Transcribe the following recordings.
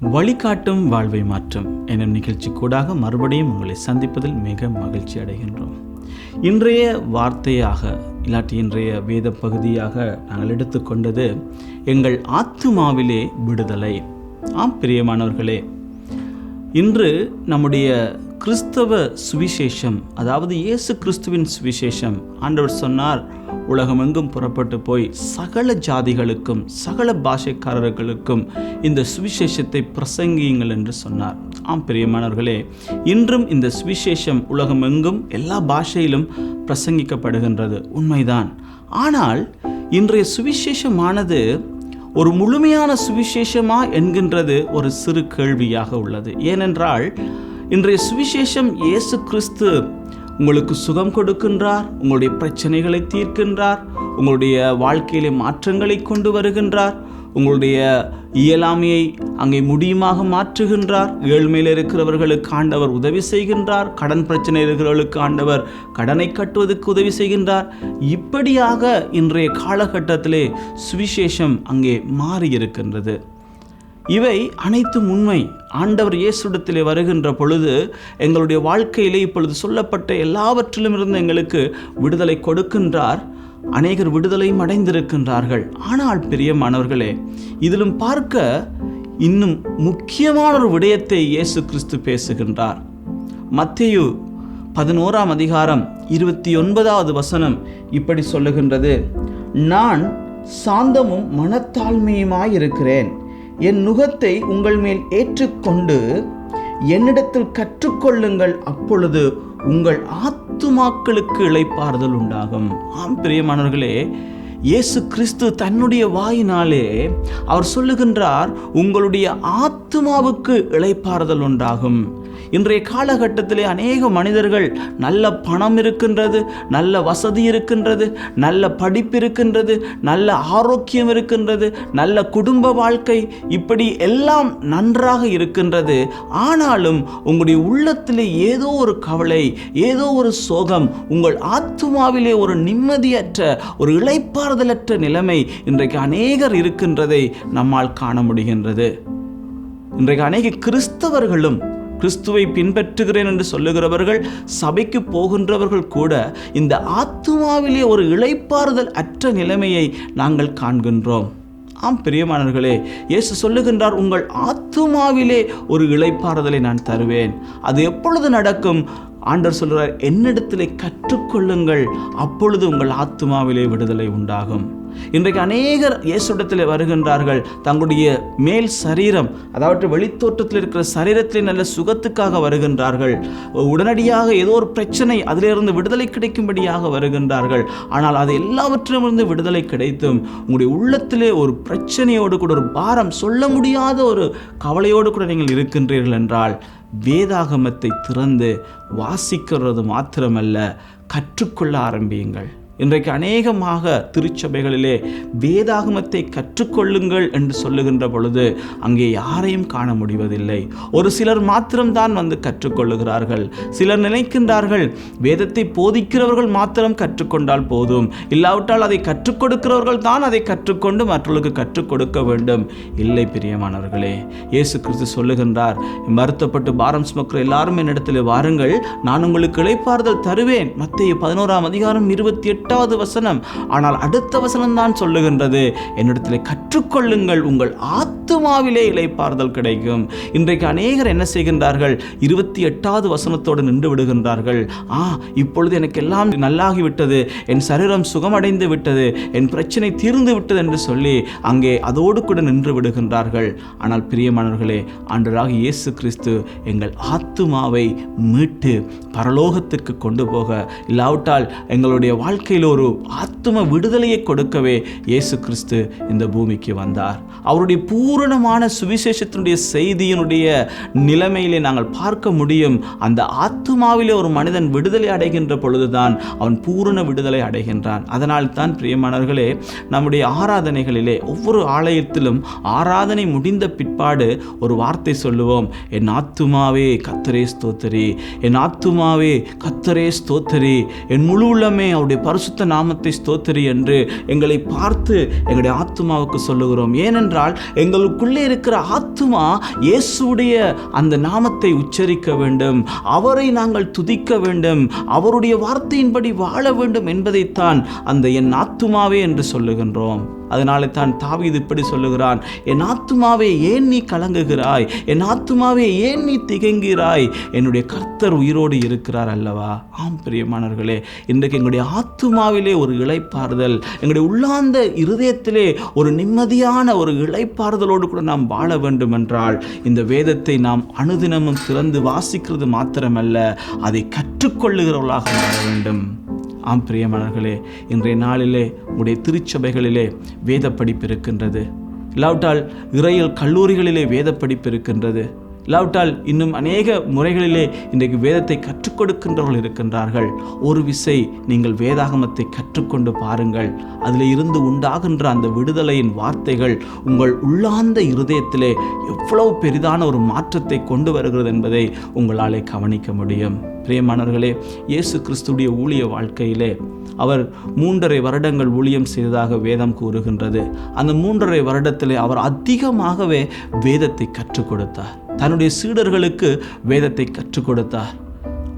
வழிகாட்டும் வாழ்வை மாற்றும் எனும் நிகழ்ச்சி கூடாக மறுபடியும் உங்களை சந்திப்பதில் மிக மகிழ்ச்சி அடைகின்றோம். இன்றைய வார்த்தையாக இல்லாட்டி இன்றைய வேத பகுதியாக நாங்கள் எடுத்துக்கொண்டது எங்கள் ஆத்துமாவிலே விடுதலை. ஆம் பிரியமானவர்களே, இன்று நம்முடைய கிறிஸ்தவ சுவிசேஷம், அதாவது இயேசு கிறிஸ்துவின் சுவிசேஷம், ஆண்டவர் சொன்னார், உலகமெங்கும் புறப்பட்டு போய் சகல ஜாதிகளுக்கும் சகல பாஷைக்காரர்களுக்கும் இந்த சுவிசேஷத்தை பிரசங்கியுங்கள் என்று சொன்னார். ஆம் பிரியமானவர்களே, இன்றும் இந்த சுவிசேஷம் உலகமெங்கும் எல்லா பாஷையிலும் பிரசங்கிக்கப்படுகின்றது, உண்மைதான். ஆனால் இன்றைய சுவிசேஷமானது ஒரு முழுமையான சுவிசேஷமா என்கின்றது ஒரு சிறு கேள்வியாக உள்ளது. ஏனென்றால் இன்றைய சுவிசேஷம் இயேசு கிறிஸ்து உங்களுக்கு சுகம் கொடுக்கின்றார், உங்களுடைய பிரச்சனைகளை தீர்க்கின்றார், உங்களுடைய வாழ்க்கையிலே மாற்றங்களை கொண்டு வருகின்றார், உங்களுடைய இயலாமையை அங்கே முடியுமாக மாற்றுகின்றார், ஏழ்மையில் இருக்கிறவர்களுக்கு ஆண்டவர் உதவி செய்கின்றார், கடன் பிரச்சனை இருக்கிறவர்களுக்கு ஆண்டவர் கடனை கட்டுவதற்கு உதவி செய்கின்றார். இப்படியாக இன்றைய காலகட்டத்திலே சுவிசேஷம் அங்கே மாறியிருக்கின்றது. இவை அனைத்தும் உண்மை. ஆண்டவர் இயேசுவிடத்திலே வருகின்ற பொழுது எங்களுடைய வாழ்க்கையிலே இப்பொழுது சொல்லப்பட்ட எல்லாவற்றிலும் இருந்து எங்களுக்கு விடுதலை கொடுக்கின்றார். அநேகர் விடுதலையும் அடைந்திருக்கின்றார்கள். ஆனால் பிரியமானவர்களே, இதிலும் பார்க்க இன்னும் முக்கியமான ஒரு விடயத்தை இயேசு கிறிஸ்து பேசுகின்றார். மத்தேயு 11ஆம் அதிகாரம் 29வது வசனம் இப்படி சொல்லுகின்றது, நான் சாந்தமும் மனத்தாழ்மையுமாயிருக்கிறேன், என் நுகத்தை உங்கள் மேல் ஏற்றுக்கொண்டு என்னிடத்தில் கற்றுக்கொள்ளுங்கள், அப்பொழுது உங்கள் ஆத்துமாக்களுக்கு இளைப்பாறுதல் உண்டாகும். ஆம் பிரியமானவர்களே, இயேசு கிறிஸ்து தன்னுடைய வாயினாலே அவர் சொல்லுகின்றார், உங்களுடைய ஆத்துமாவுக்கு இளைப்பாறுதல் உண்டாகும். இன்றைய காலகட்டத்திலே அநேக மனிதர்கள் நல்ல பணம் இருக்கின்றது, நல்ல வசதி இருக்கின்றது, நல்ல படிப்பு இருக்கின்றது, நல்ல ஆரோக்கியம் இருக்கின்றது, நல்ல குடும்ப வாழ்க்கை, இப்படி எல்லாம் நன்றாக இருக்கின்றது. ஆனாலும் உங்களுடைய உள்ளத்திலே ஏதோ ஒரு கவலை, ஏதோ ஒரு சோகம், உங்கள் ஆத்துமாவிலே ஒரு நிம்மதியற்ற, ஒரு இளைப்பாறுதலற்ற நிலைமை இன்றைக்கு அநேகர் இருக்கின்றதை நம்மால் காண முடிகின்றது. இன்றைக்கு அநேக கிறிஸ்தவர்களும், கிறிஸ்துவை பின்பற்றுகிறேன் என்று சொல்லுகிறவர்கள், சபைக்கு போகின்றவர்கள் கூட இந்த ஆத்துமாவிலே ஒரு இளைப்பாறுதல் அற்ற நிலைமையை நாங்கள் காண்கின்றோம். ஆம் பிரியமானவர்களே, இயேசு சொல்லுகின்றார், உங்கள் ஆத்துமாவிலே ஒரு இளைப்பாறுதலை நான் தருவேன். அது எப்பொழுது நடக்கும்? ஆண்டவர் சொல்கிறார், என்னிடத்திலே கற்றுக்கொள்ளுங்கள், அப்பொழுது உங்கள் ஆத்துமாவிலே விடுதலை உண்டாகும். இன்றைக்கு அநேகர் இயேசுவிடத்திலே வருகின்றார்கள், தங்களுடைய மேல் சரீரம், அதாவது வெளித்தோற்றத்தில் இருக்கிற சரீரத்திலே நல்ல சுகத்துக்காக வருகின்றார்கள். உடனடியாக ஏதோ ஒரு பிரச்சனை, அதிலிருந்து விடுதலை கிடைக்கும்படியாக வருகின்றார்கள். ஆனால் அது எல்லாவற்றிலிருந்து விடுதலை கிடைத்தும் உங்களுடைய உள்ளத்திலே ஒரு பிரச்சனையோடு கூட, ஒரு பாரம், சொல்ல முடியாத ஒரு கவலையோடு கூட நீங்கள் இருக்கின்றீர்கள் என்றால், வேதாகமத்தை திறந்து வாசிக்கிறது மாத்திரமல்ல, கற்றுக்கொள்ள ஆரம்பியுங்கள். இன்றைக்கு அநேகமாக திருச்சபைகளிலே வேதாகமத்தை கற்றுக்கொள்ளுங்கள் என்று சொல்லுகின்ற பொழுது அங்கே யாரையும் காண முடிவதில்லை. ஒரு சிலர் மாத்திரம்தான் வந்து கற்றுக்கொள்ளுகிறார்கள். சிலர் நினைக்கின்றார்கள், வேதத்தை போதிக்கிறவர்கள் மாத்திரம் கற்றுக்கொண்டால் போதும், இல்லாவிட்டால் அதை கற்றுக் கொடுக்கிறவர்கள் தான் அதை கற்றுக்கொண்டு மற்றவர்களுக்கு கற்றுக் கொடுக்க வேண்டும். இல்லை பிரியமானவர்களே, இயேசு கிறிஸ்து சொல்லுகின்றார், வருத்தப்பட்டு பாரம் சுமக்கிற எல்லாரும் என்னிடத்தில் வாருங்கள், நான் உங்களுக்கு இளைப்பாறுதல் தருவேன். மத்தேயு 11ஆம் அதிகாரம் 28வது வசனம். ஆனால் அடுத்த வசனம் தான் சொல்லுகின்றது, என்னிடத்தில் கற்றுக்கொள்ளுங்கள், உங்கள் ஆத்துமாவிலே இளைப்பாறுதல் கிடைக்கும். இன்றைக்கு அநேகர் என்ன செய்கின்றார்கள்? 28வது வசனத்தோடு நின்று விடுகின்றார்கள். இப்பொழுது எனக்கு எல்லாம் நல்லாகிவிட்டது, என் சரீரம் சுகமடைந்து விட்டது, என் பிரச்சனை தீர்ந்து விட்டது என்று சொல்லி அங்கே அதோடு கூட நின்று விடுகின்றார்கள். ஆனால் பிரியமானவர்களே, ஆண்டவராகிய இயேசு கிறிஸ்து எங்கள் ஆத்துமாவை மீட்டு பரலோகத்திற்கு கொண்டு போக, இல்லாவிட்டால் எங்களுடைய வாழ்க்கையில் ஒரு ஆத்தும விடுதலையை கொடுக்கவே இயேசு கிறிஸ்து இந்த பூமிக்கு வந்தார். அவருடைய பூரணமான சுவிசேஷத்தினுடைய செய்தியினுடைய நிலைமையிலே நாங்கள் பார்க்க முடியும். அந்த ஆத்துமாவிலே ஒரு மனிதன் விடுதலை அடைகின்ற பொழுதுதான் அவன் பூரண விடுதலை அடைகின்றான். அதனால் தான் பிரியமானவர்களே, நம்முடைய ஆராதனைகளிலே ஒவ்வொரு ஆலயத்திலும் ஆராதனை முடிந்த பிற்பாடு ஒரு வார்த்தை சொல்லுவோம், என் ஆத்துமாவே கர்த்தரே ஸ்தோத்திரி, என் ஆத்துமாவே கர்த்தரே ஸ்தோத்திரி, என் முழு உள்ளமே அவருடைய பரிசுத்த நாமத்தை ஸ்தோத்திரி என்று எங்களை பார்த்து எங்களுடைய ஆத்துமாவுக்கு சொல்லுகிறோம். ஏனென்றால் எங்கள் உங்களுக்குள்ளே இருக்கிற ஆத்துமா இயேசுடைய அந்த நாமத்தை உச்சரிக்க வேண்டும், அவரை நாங்கள் துதிக்க வேண்டும், அவருடைய வார்த்தையின்படி வாழ வேண்டும் என்பதைத்தான் அந்த என் ஆத்துமாவே என்று சொல்லுகின்றோம். அதனாலே தான் தாவீது இப்படி சொல்லுகிறான், என் ஆத்துமாவே ஏன் நீ கலங்குகிறாய், என் ஆத்துமாவே ஏன் நீ திகைங்கிறாய், என்னுடைய கர்த்தர் உயிரோடு இருக்கிறார் அல்லவா. ஆம் பிரியமானவர்களே, இன்றைக்கு எங்களுடைய ஆத்துமாவிலே ஒரு இளைப்பாறுதல், எங்களுடைய உள்ளார்ந்த இருதயத்திலே ஒரு நிம்மதியான ஒரு இளைப்பாறுதலோடு கூட நாம் வாழ வேண்டும் என்றால் இந்த வேதத்தை நாம் அனுதினமும் திறந்து வாசிக்கிறது மாத்திரமல்ல, அதை கற்றுக்கொள்ளுகிறவர்களாக மாற வேண்டும். ஆம் பிரியமானவர்களே, இன்றைய நாளிலே உடைய திருச்சபைகளிலே வேத படிப்பு இருக்கின்றது, இல்லாவிட்டால் இறையியல் கல்லூரிகளிலே வேத படிப்பு இருக்கின்றது, இல்லாவிட்டால் இன்னும் அநேக முறைகளிலே இன்றைக்கு வேதத்தை கற்றுக் கொடுக்கின்றவர்கள் இருக்கின்றார்கள். ஒரு விசை நீங்கள் வேதாகமத்தை கற்றுக்கொண்டு பாருங்கள். அதில் இருந்து உண்டாகின்ற அந்த விடுதலையின் வார்த்தைகள் உங்கள் உள்ளார்ந்த இருதயத்திலே எவ்வளவு பெரிதான ஒரு மாற்றத்தை கொண்டு வருகிறது என்பதை உங்களாலே கவனிக்க முடியும். பிரியமானவர்களே, இயேசு கிறிஸ்துடைய ஊழிய வாழ்க்கையிலே அவர் 3.5 வருடங்கள் ஊழியம் செய்ததாக வேதம் கூறுகின்றது. அந்த 3.5 வருடத்திலே அவர் அதிகமாகவே வேதத்தை கற்றுக் கொடுத்தார். தன்னுடைய சீடர்களுக்கு வேதத்தை கற்றுக் கொடுத்தார்.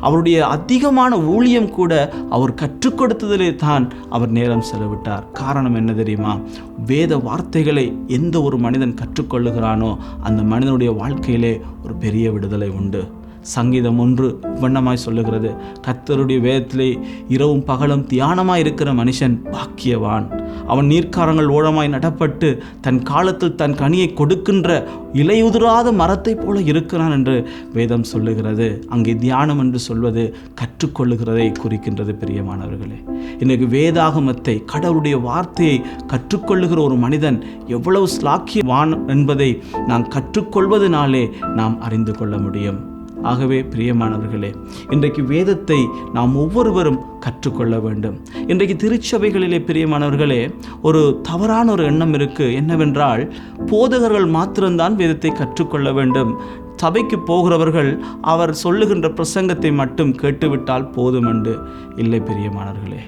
அவருடைய அதிகமான ஊழியம் கூட அவர் கற்றுக் கொடுத்ததிலே தான் அவர் நேரம் செலவிட்டார். காரணம் என்ன தெரியுமா? வேத வார்த்தைகளை எந்த ஒரு மனிதன் கற்றுக்கொள்ளுகிறானோ அந்த மனிதனுடைய வாழ்க்கையிலே ஒரு பெரிய விடுதலை உண்டு. சங்கீதம் 1 வண்ணமாய் சொல்லுகிறது, கர்த்தருடைய வேதத்திலே இரவும் பகலும் தியானமாய் இருக்கிற மனுஷன் பாக்கியவான், அவன் நீர்க்காரங்கள் ஓரமாய் நடப்பட்டு தன் காலத்தில் தன் கனியை கொடுக்கின்ற இலையுதிராத மரத்தை போல இருக்கிறான் என்று வேதம் சொல்லுகிறது. அங்கே தியானம் என்று சொல்வது கற்றுக்கொள்ளுகிறதை குறிக்கின்றது. பிரியமானவர்களே, இன்னைக்கு வேதாகமத்தை, கடவுளுடைய வார்த்தையை கற்றுக்கொள்ளுகிற ஒரு மனிதன் எவ்வளவு ஸ்லாக்கியவான் என்பதை நாம் கற்றுக்கொள்வதனாலே நாம் அறிந்து கொள்ள முடியும். ஆகவே பிரியமானவர்களே, இன்றைக்கு வேதத்தை நாம் ஒவ்வொருவரும் கற்றுக்கொள்ள வேண்டும். இன்றைக்கு திருச்சபைகளிலே பிரியமானவர்களே ஒரு தவறான ஒரு எண்ணம் இருக்குது. என்னவென்றால், போதகர்கள் மாத்திரம்தான் வேதத்தை கற்றுக்கொள்ள வேண்டும், சபைக்கு போகிறவர்கள் அவர் சொல்லுகின்ற பிரசங்கத்தை மட்டும் கேட்டுவிட்டால் போதும் என்று. இல்லை பிரியமானவர்களே,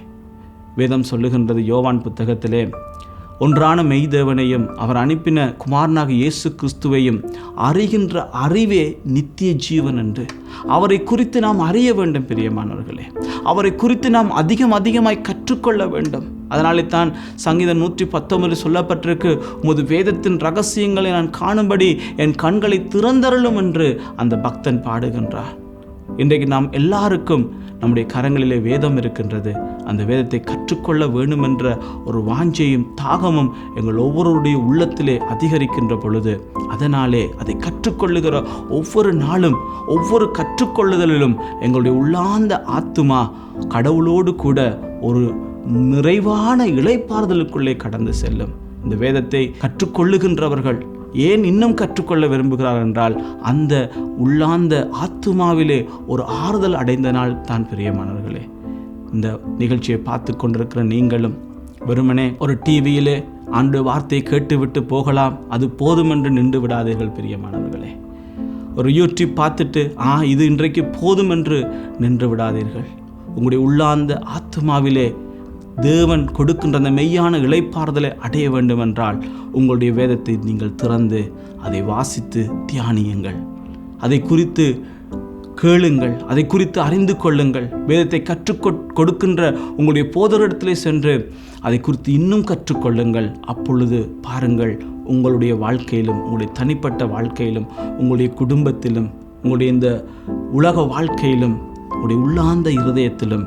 வேதம் சொல்லுகின்றது யோவான் புத்தகத்திலே, ஒன்றான மெய்தேவனையும் அவர் அனுப்பின குமாரனாக இயேசு கிறிஸ்துவையும் அறிகின்ற அறிவே நித்திய ஜீவன் என்று. அவரை குறித்து நாம் அறிய வேண்டும் பிரியமானவர்களே, அவரை குறித்து நாம் அதிகமாய் கற்றுக்கொள்ள வேண்டும். அதனாலே தான் சங்கீதம் 119 சொல்லப்பட்டிருக்கு, உமது வேதத்தின் ரகசியங்களை நான் காணும்படி என் கண்களை திறந்தருளும் என்று அந்த பக்தன் பாடுகின்றார். இன்றைக்கு நாம் எல்லாருக்கும் நம்முடைய கரங்களிலே வேதம் இருக்கின்றது. அந்த வேதத்தை கற்றுக்கொள்ள வேண்டும் என்ற ஒரு வாஞ்சையும் தாகமும் எங்கள் ஒவ்வொருடைய உள்ளத்திலே அதிகரிக்கின்ற பொழுது, அதனாலே அதை கற்றுக்கொள்ளுகிற ஒவ்வொரு நாளும், ஒவ்வொரு கற்றுக்கொள்ளுதலிலும் எங்களுடைய உள்ளார்ந்த ஆத்துமா கடவுளோடு கூட ஒரு நிறைவான இளைப்பாறுதலுக்குள்ளே கடந்து செல்லும். இந்த வேதத்தை கற்றுக்கொள்ளுகின்றவர்கள் ஏன் இன்னும் கற்றுக்கொள்ள விரும்புகிறார் என்றால், அந்த உள்ளார்ந்த ஆத்துமாவிலே ஒரு ஆறுதல் அடைந்த நாள் தான் பிரியமானவர்களே. இந்த நிகழ்ச்சியை பார்த்து கொண்டிருக்கிற நீங்களும் வெறுமனே ஒரு டிவியிலே ஆண்டு வார்த்தையை கேட்டுவிட்டு போகலாம், அது போதும் என்று நின்று விடாதீர்கள் பிரியமானவர்களே. ஒரு யூடியூப் பார்த்துட்டு இது இன்றைக்கு போதும் என்று நின்று விடாதீர்கள். உங்களுடைய உள்ளார்ந்த ஆத்துமாவிலே தேவன் கொடுக்கின்ற அந்த மெய்யான இளைப்பாறுதலை அடைய வேண்டும் என்றால் உங்களுடைய வேதத்தை நீங்கள் திறந்து அதை வாசித்து தியானியுங்கள், அதை குறித்து கேளுங்கள், அதை குறித்து அறிந்து கொள்ளுங்கள். வேதத்தை கற்றுக் கொடுக்கின்ற உங்களுடைய போதரிடத்திலே சென்று அதை குறித்து இன்னும் கற்றுக்கொள்ளுங்கள். அப்பொழுது பாருங்கள், உங்களுடைய வாழ்க்கையிலும், உங்களுடைய தனிப்பட்ட வாழ்க்கையிலும், உங்களுடைய குடும்பத்திலும், உங்களுடைய இந்த உலக வாழ்க்கையிலும், உங்களுடைய உள்ளார்ந்த இருதயத்திலும்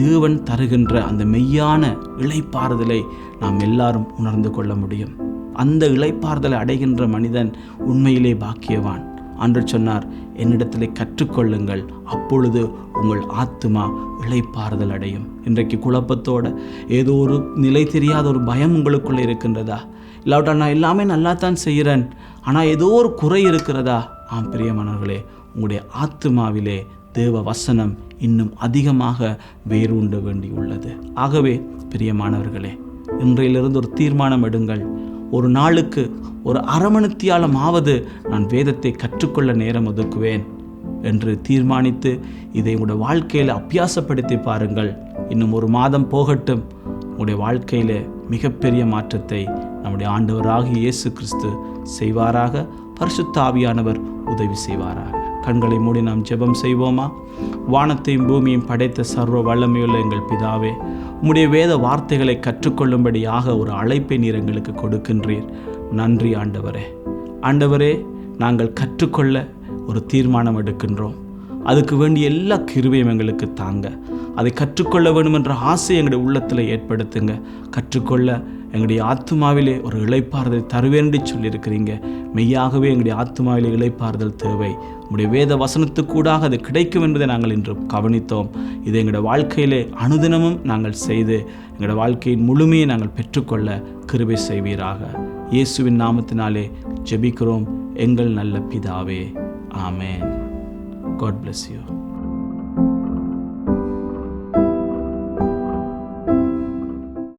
தேவன் தருகின்ற அந்த மெய்யான இளைப்பாறுதலை நாம் எல்லாரும் உணர்ந்து கொள்ள முடியும். அந்த இளைப்பாறுதலை அடைகின்ற மனிதன் உண்மையிலே பாக்கியவான். ஆண்டவர் சொன்னார், என்னிடத்திலே கற்றுக்கொள்ளுங்கள், அப்பொழுது உங்கள் ஆத்துமா இளைப்பாறுதல் அடையும். இன்றைக்கு குழப்பத்தோட ஏதோ ஒரு நிலை தெரியாத ஒரு பயம் உங்களுக்குள்ளே இருக்கின்றதா? இல்லாவிட்டால் நான் எல்லாமே நல்லா தான் செய்கிறேன், ஆனால் ஏதோ ஒரு குறை இருக்கிறதா? பிரியமானவர்களே, உங்களுடைய ஆத்துமாவிலே தேவ வசனம் இன்னும் அதிகமாக வேரூண்ட வேண்டியுள்ளது. ஆகவே பிரியமானவர்களே, இன்றையிலிருந்து ஒரு தீர்மானம் எடுங்கள். ஒரு நாளுக்கு ஒரு அரை மணித்தியாலமாவது நான் வேதத்தை கற்றுக்கொள்ள நேரம் ஒதுக்குவேன் என்று தீர்மானித்து இதை உங்களுடைய வாழ்க்கையில் அபியாசப்படுத்தி பாருங்கள். இன்னும் ஒரு மாதம் போகட்டும், உங்களுடைய வாழ்க்கையில் மிகப்பெரிய மாற்றத்தை நம்முடைய ஆண்டவராகிய இயேசு கிறிஸ்து செய்வாராக. பரிசுத்த ஆவியானவர் உதவி செய்வாராக. கண்களை மூடி நாம் ஜெபம் செய்வோமா? வானத்தையும் பூமியும் படைத்த சர்வ வல்லமையுள்ள எங்கள் பிதாவே, உம்முடைய வேத வார்த்தைகளை கற்றுக்கொள்ளும்படியாக ஒரு அழைப்பை நீர் எங்களுக்கு கொடுக்கின்றீர். நன்றி ஆண்டவரே. ஆண்டவரே, நாங்கள் கற்றுக்கொள்ள ஒரு தீர்மானம் எடுக்கின்றோம். அதுக்கு வேண்டிய எல்லா கிருபையும் எங்களுக்கு தாங்க. அதை கற்றுக்கொள்ள வேண்டும் என்ற ஆசை எங்களுடைய உள்ளத்தில் ஏற்படுத்துங்க. கற்றுக்கொள்ள எங்களுடைய ஆத்மாவிலே ஒரு இளைப்பாறுதல் தருவேன் என்று சொல்லியிருக்கிறீங்க. மெய்யாகவே எங்களுடைய ஆத்மாவிலே இளைப்பாறுதல் தேவை. உங்களுடைய வேத வசனத்துக்கூடாக அது கிடைக்கும் என்பதை நாங்கள் இன்று கவனித்தோம். இதை எங்களுடைய வாழ்க்கையிலே அனுதினமும் நாங்கள் செய்து எங்களுடைய வாழ்க்கையின் முழுமையை நாங்கள் பெற்றுக்கொள்ள கிருபை செய்வீராக. இயேசுவின் நாமத்தினாலே ஜெபிக்கிறோம் எங்கள் நல்ல பிதாவே. ஆமென். God bless you.